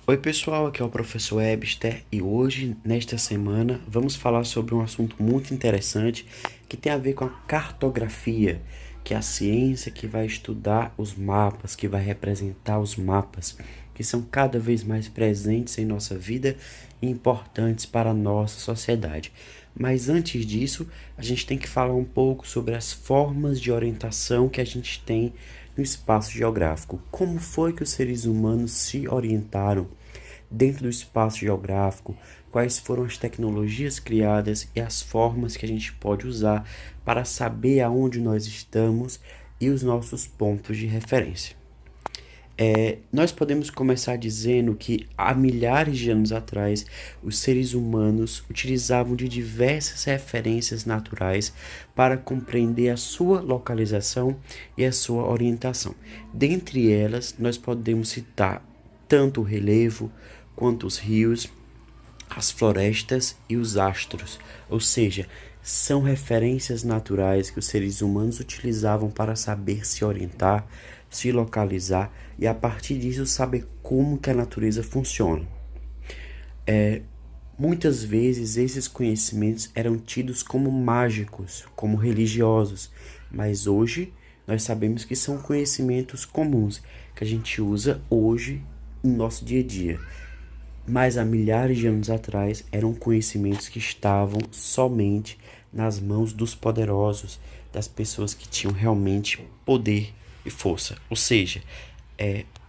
Oi pessoal, aqui é o professor Webster e hoje, nesta semana, vamos falar sobre um assunto muito interessante que tem a ver com a cartografia, que é a ciência que vai estudar os mapas, que vai representar os mapas, que são cada vez mais presentes em nossa vida e importantes para a nossa sociedade. Mas antes disso, a gente tem que falar um pouco sobre as formas de orientação que a gente tem no espaço geográfico. Como foi que os seres humanos se orientaram dentro do espaço geográfico? Quais foram as tecnologias criadas e as formas que a gente pode usar para saber aonde nós estamos e os nossos pontos de referência? Nós podemos começar dizendo que há milhares de anos atrás, os seres humanos utilizavam de diversas referências naturais para compreender a sua localização e a sua orientação. Dentre elas, nós podemos citar tanto o relevo quanto os rios, as florestas e os astros, ou seja, são referências naturais que os seres humanos utilizavam para saber se orientar, se localizar e a partir disso saber como que a natureza funciona. Muitas vezes esses conhecimentos eram tidos como mágicos, como religiosos, mas hoje nós sabemos que são conhecimentos comuns que a gente usa hoje no nosso dia a dia. Mas há milhares de anos atrás eram conhecimentos que estavam somente nas mãos dos poderosos, das pessoas que tinham realmente poder e força. Ou seja,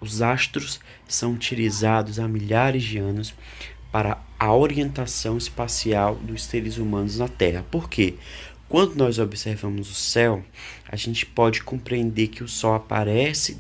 os astros são utilizados há milhares de anos para a orientação espacial dos seres humanos na Terra. Por quê? Quando nós observamos o céu, a gente pode compreender que o Sol aparece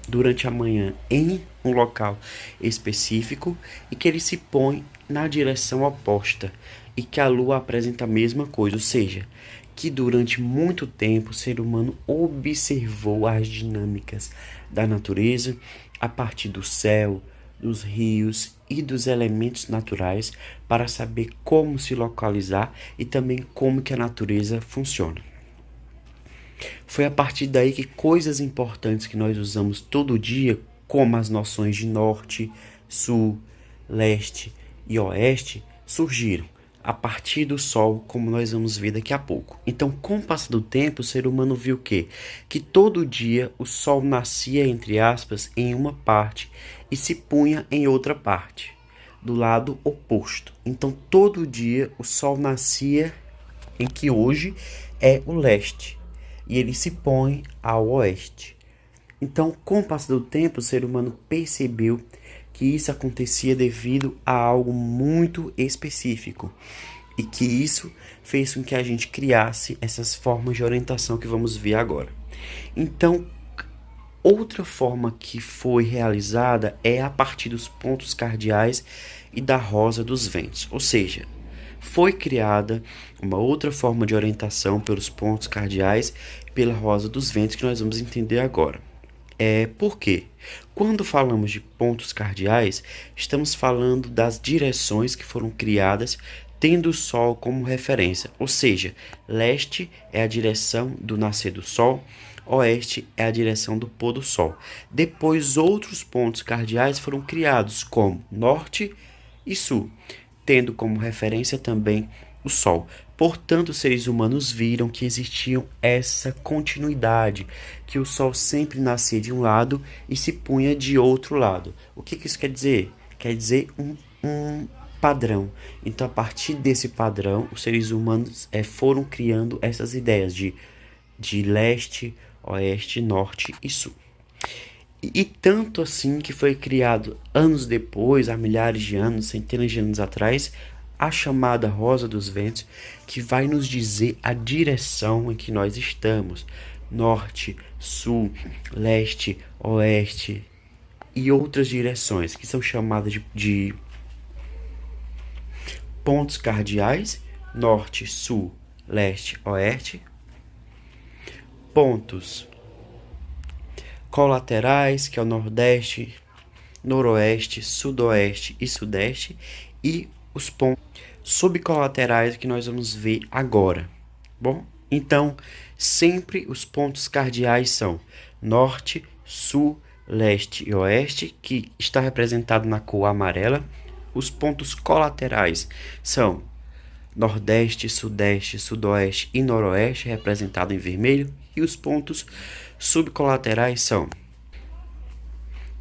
durante a manhã em um local específico e que ele se põe na direção oposta e que a Lua apresenta a mesma coisa, ou seja, que durante muito tempo o ser humano observou as dinâmicas da natureza a partir do céu, dos rios e dos elementos naturais para saber como se localizar e também como que a natureza funciona. Foi a partir daí que coisas importantes que nós usamos todo dia, como as noções de norte, sul, leste e oeste, surgiram a partir do Sol, como nós vamos ver daqui a pouco. Então, com o passar do tempo, o ser humano viu o quê? Que todo dia o Sol nascia, entre aspas, em uma parte e se punha em outra parte, do lado oposto. Então, todo dia o Sol nascia em que hoje é o leste e ele se põe ao oeste. Então, com o passar do tempo, o ser humano percebeu que isso acontecia devido a algo muito específico e que isso fez com que a gente criasse essas formas de orientação que vamos ver agora. Então, outra forma que foi realizada é a partir dos pontos cardeais e da rosa dos ventos, ou seja, foi criada uma outra forma de orientação pelos pontos cardeais e pela rosa dos ventos que nós vamos entender agora. Por quê? Quando falamos de pontos cardeais, estamos falando das direções que foram criadas tendo o Sol como referência, ou seja, leste é a direção do nascer do Sol, oeste é a direção do pôr do Sol. Depois, outros pontos cardeais foram criados como norte e sul, tendo como referência também o Sol. Portanto, os seres humanos viram que existia essa continuidade, que o Sol sempre nascia de um lado e se punha de outro lado. O que isso quer dizer? Quer dizer um padrão. Então, a partir desse padrão, os seres humanos foram criando essas ideias de leste, oeste, norte e sul. E tanto assim que foi criado anos depois, há milhares de anos, centenas de anos atrás, a chamada Rosa dos Ventos, que vai nos dizer a direção em que nós estamos. Norte, sul, leste, oeste e outras direções, que são chamadas de pontos cardeais, norte, sul, leste, oeste, pontos colaterais, que é o nordeste, noroeste, sudoeste e sudeste, e os pontos subcolaterais que nós vamos ver agora. Bom, então sempre os pontos cardeais são norte, sul, leste e oeste, que está representado na cor amarela. Os pontos colaterais são nordeste, sudeste, sudoeste e noroeste, representado em vermelho. E os pontos subcolaterais são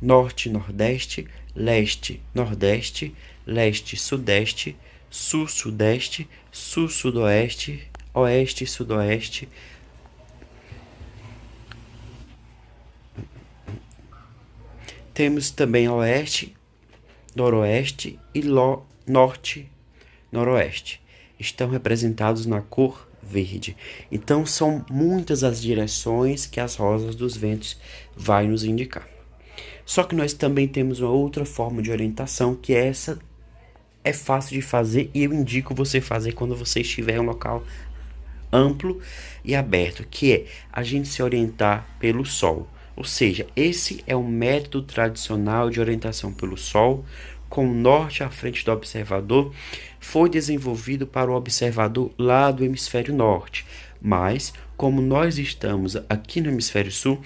norte, nordeste, leste, nordeste, leste, sudeste, sul, sudeste, sul, sudoeste, oeste, sudoeste. Temos também oeste, noroeste e norte, noroeste. Estão representados na cor verde. Então são muitas as direções que as rosas dos ventos vai nos indicar. Só que nós também temos uma outra forma de orientação, que essa é fácil de fazer e eu indico você fazer quando você estiver em um local amplo e aberto, que é a gente se orientar pelo sol. Ou seja, esse é um método tradicional de orientação pelo sol, com o norte à frente do observador. Foi desenvolvido para o observador lá do hemisfério norte, mas como nós estamos aqui no hemisfério sul,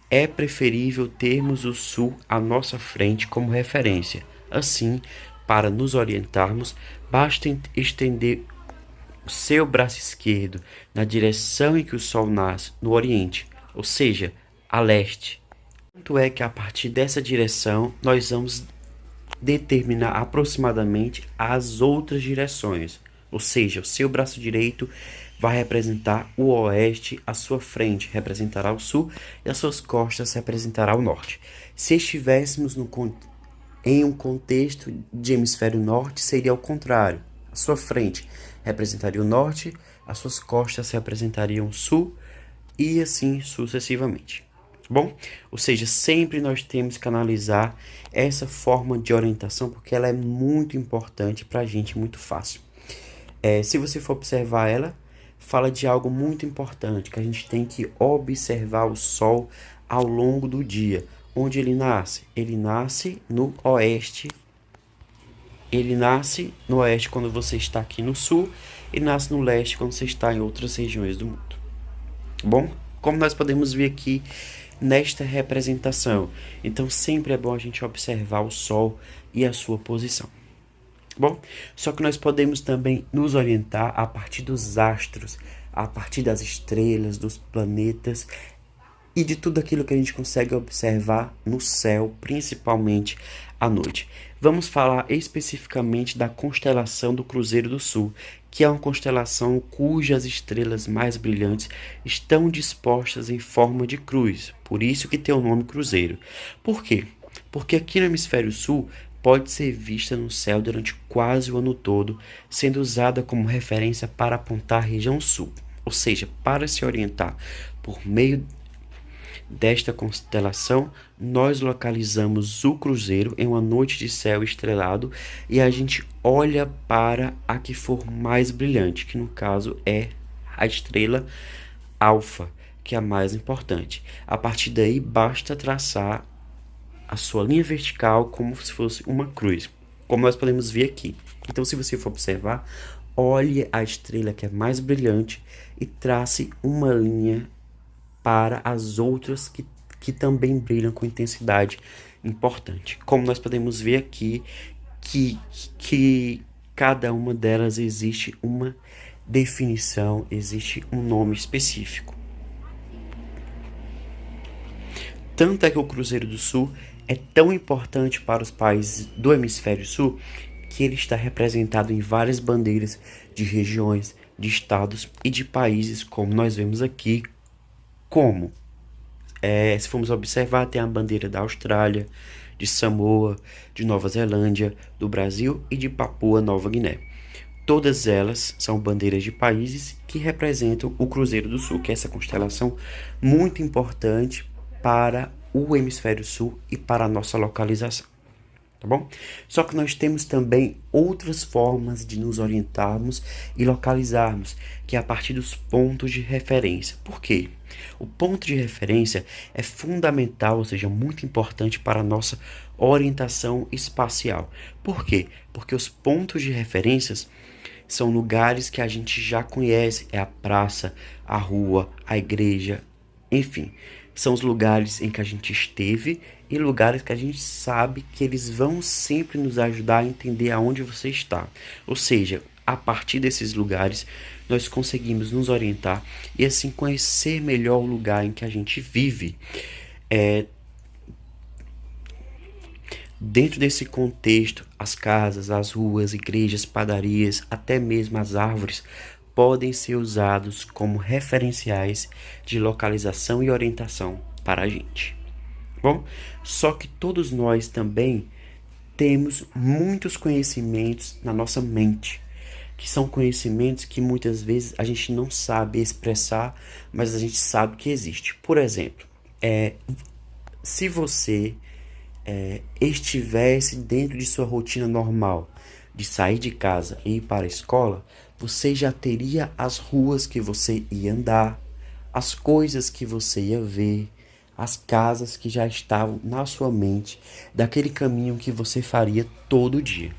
é preferível termos o sul à nossa frente como referência. Assim, para nos orientarmos, basta estender o seu braço esquerdo na direção em que o sol nasce, no oriente, ou seja, a leste. Tanto é que a partir dessa direção nós vamos determinar aproximadamente as outras direções, ou seja, o seu braço direito vai representar o oeste, a sua frente representará o sul e as suas costas representará o norte. Se estivéssemos em um contexto de hemisfério norte, seria o contrário. A sua frente representaria o norte, as suas costas representariam o sul e assim sucessivamente. Bom, ou seja, sempre nós temos que analisar essa forma de orientação porque ela é muito importante para a gente, muito fácil. Se você for observar ela, fala de algo muito importante, que a gente tem que observar o sol ao longo do dia. Onde ele nasce? Ele nasce no oeste. Ele nasce no oeste quando você está aqui no sul e nasce no leste quando você está em outras regiões do mundo. Bom, como nós podemos ver aqui nesta representação, então sempre é bom a gente observar o sol e a sua posição. Bom, só que nós podemos também nos orientar a partir dos astros, a partir das estrelas, dos planetas e de tudo aquilo que a gente consegue observar no céu, principalmente à noite. Vamos falar especificamente da constelação do Cruzeiro do Sul, que é uma constelação cujas estrelas mais brilhantes estão dispostas em forma de cruz, por isso que tem o nome Cruzeiro. Por quê? Porque aqui no hemisfério sul pode ser vista no céu durante quase o ano todo, sendo usada como referência para apontar a região sul, ou seja, para se orientar por meio desta constelação, nós localizamos o Cruzeiro em uma noite de céu estrelado e a gente olha para a que for mais brilhante, que no caso é a estrela Alfa, que é a mais importante. A partir daí, basta traçar a sua linha vertical como se fosse uma cruz, como nós podemos ver aqui. Então, se você for observar, olhe a estrela que é mais brilhante e trace uma linha para as outras que também brilham com intensidade importante. Como nós podemos ver aqui, que cada uma delas existe uma definição, existe um nome específico. Tanto é que o Cruzeiro do Sul é tão importante para os países do hemisfério sul que ele está representado em várias bandeiras de regiões, de estados e de países, como nós vemos aqui, se formos observar, tem a bandeira da Austrália, de Samoa, de Nova Zelândia, do Brasil e de Papua Nova Guiné. Todas elas são bandeiras de países que representam o Cruzeiro do Sul, que é essa constelação muito importante para o hemisfério sul e para a nossa localização. Tá bom? Só que nós temos também outras formas de nos orientarmos e localizarmos, que é a partir dos pontos de referência. Por quê? O ponto de referência é fundamental, ou seja, muito importante para a nossa orientação espacial. Por quê? Porque os pontos de referências são lugares que a gente já conhece, é a praça, a rua, a igreja, enfim. São os lugares em que a gente esteve e lugares que a gente sabe que eles vão sempre nos ajudar a entender aonde você está. Ou seja, a partir desses lugares, nós conseguimos nos orientar e assim conhecer melhor o lugar em que a gente vive. Dentro desse contexto, as casas, as ruas, igrejas, padarias, até mesmo as árvores podem ser usados como referenciais de localização e orientação para a gente. Bom, só que todos nós também temos muitos conhecimentos na nossa mente, que são conhecimentos que muitas vezes a gente não sabe expressar, mas a gente sabe que existe. Por exemplo, se você estivesse dentro de sua rotina normal, de sair de casa e ir para a escola, você já teria as ruas que você ia andar, as coisas que você ia ver, as casas que já estavam na sua mente, daquele caminho que você faria todo dia.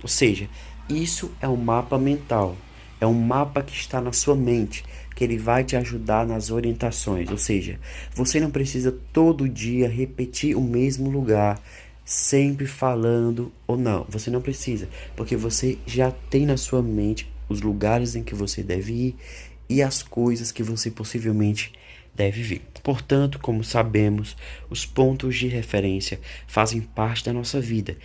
Ou seja, isso é um mapa mental, é um mapa que está na sua mente, que ele vai te ajudar nas orientações. Ou seja, você não precisa todo dia repetir o mesmo lugar, sempre falando ou não. Você não precisa, porque você já tem na sua mente os lugares em que você deve ir e as coisas que você possivelmente deve vir. Portanto, como sabemos, os pontos de referência fazem parte da nossa vida.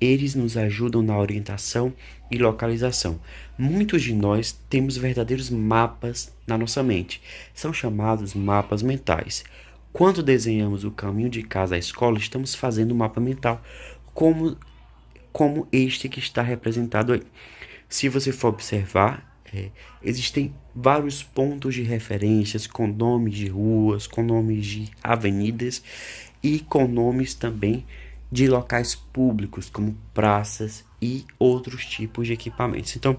Eles nos ajudam na orientação e localização. Muitos de nós temos verdadeiros mapas na nossa mente. São chamados mapas mentais. Quando desenhamos o caminho de casa à escola, estamos fazendo um mapa mental, como este que está representado aí. Se você for observar, existem vários pontos de referências com nomes de ruas, com nomes de avenidas e com nomes também de locais públicos, como praças e outros tipos de equipamentos. Então,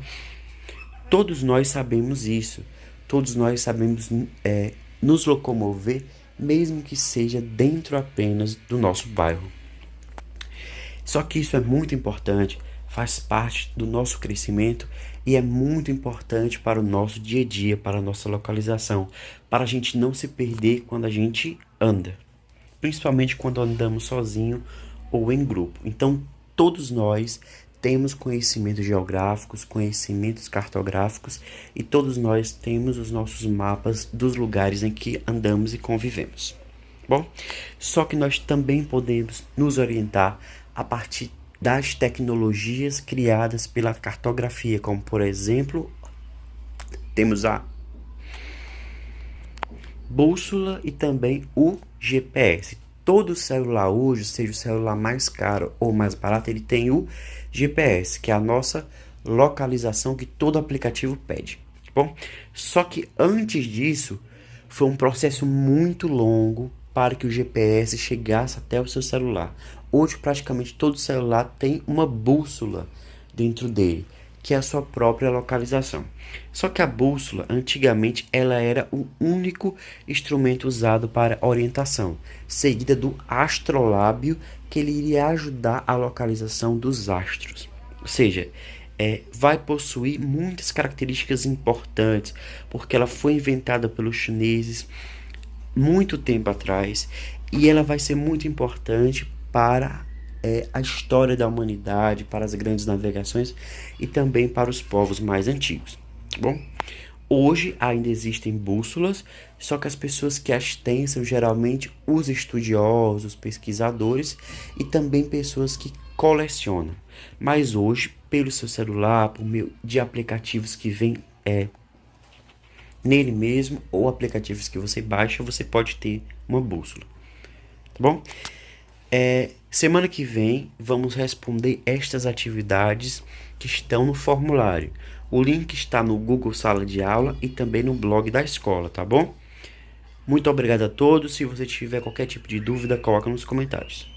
todos nós sabemos isso, todos nós sabemos nos locomover, mesmo que seja dentro apenas do nosso bairro. Só que isso é muito importante, faz parte do nosso crescimento e é muito importante para o nosso dia a dia, para a nossa localização, para a gente não se perder quando a gente anda, principalmente quando andamos sozinho ou em grupo. Então, todos nós temos conhecimentos geográficos, conhecimentos cartográficos e todos nós temos os nossos mapas dos lugares em que andamos e convivemos. Bom, só que nós também podemos nos orientar a partir das tecnologias criadas pela cartografia, como por exemplo, temos a bússola e também o GPS. Todo celular hoje, seja o celular mais caro ou mais barato, ele tem o GPS, que é a nossa localização que todo aplicativo pede. Bom, só que antes disso, foi um processo muito longo para que o GPS chegasse até o seu celular. Hoje, praticamente todo celular tem uma bússola dentro dele, que é a sua própria localização. Só que a bússola, antigamente, ela era o único instrumento usado para orientação, seguida do astrolábio, que ele iria ajudar a localização dos astros. Ou seja, vai possuir muitas características importantes, porque ela foi inventada pelos chineses muito tempo atrás, e ela vai ser muito importante para a história da humanidade, para as grandes navegações e também para os povos mais antigos. Bom, hoje ainda existem bússolas, só que as pessoas que as têm são geralmente os estudiosos, pesquisadores e também pessoas que colecionam. Mas hoje, pelo seu celular, por meio de aplicativos que vêm nele mesmo ou aplicativos que você baixa, você pode ter uma bússola. Tá bom? Semana que vem vamos responder estas atividades que estão no formulário. O link está no Google Sala de Aula e também no blog da escola, tá bom? Muito obrigado a todos. Se você tiver qualquer tipo de dúvida, coloca nos comentários.